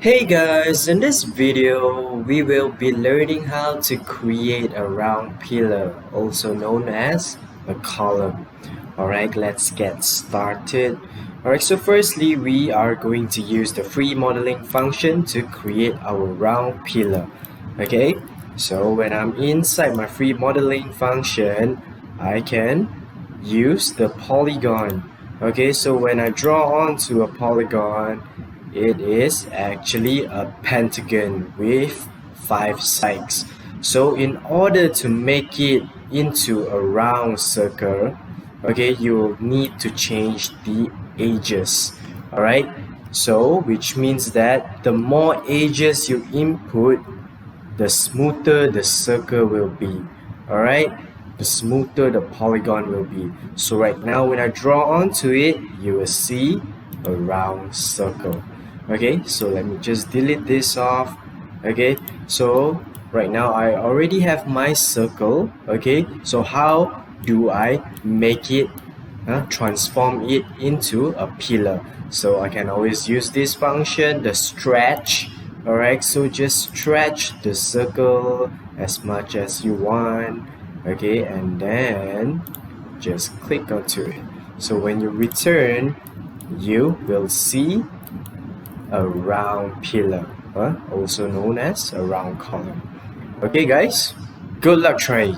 Hey guys, in this video we will be learning how to create a round pillar, also known as a column. Alright, let's get started. Alright, so firstly we are going to use the free modeling function to create our round pillar. Okay, so when I'm inside my free modeling function, I can use the polygon. Okay, so when I draw onto a polygon, it is actually a pentagon with 5 sides. So in order to make it into a round circle, okay, you will need to change the edges. Alright, so which means that the more edges you input, the smoother the circle will be. Alright, the smoother the polygon will be. So right now when I draw onto it, you will see a round circle. Okay, so let me just delete this off. Okay, so right now I already have my circle. Okay, so how do I make it transform it into a pillar? So I can always use this function, the stretch. Alright, so just stretch the circle as much as you want. Okay, and then just click onto it. So when you return, you will see a round pillar, also known as a round column. Okay guys, good luck trying.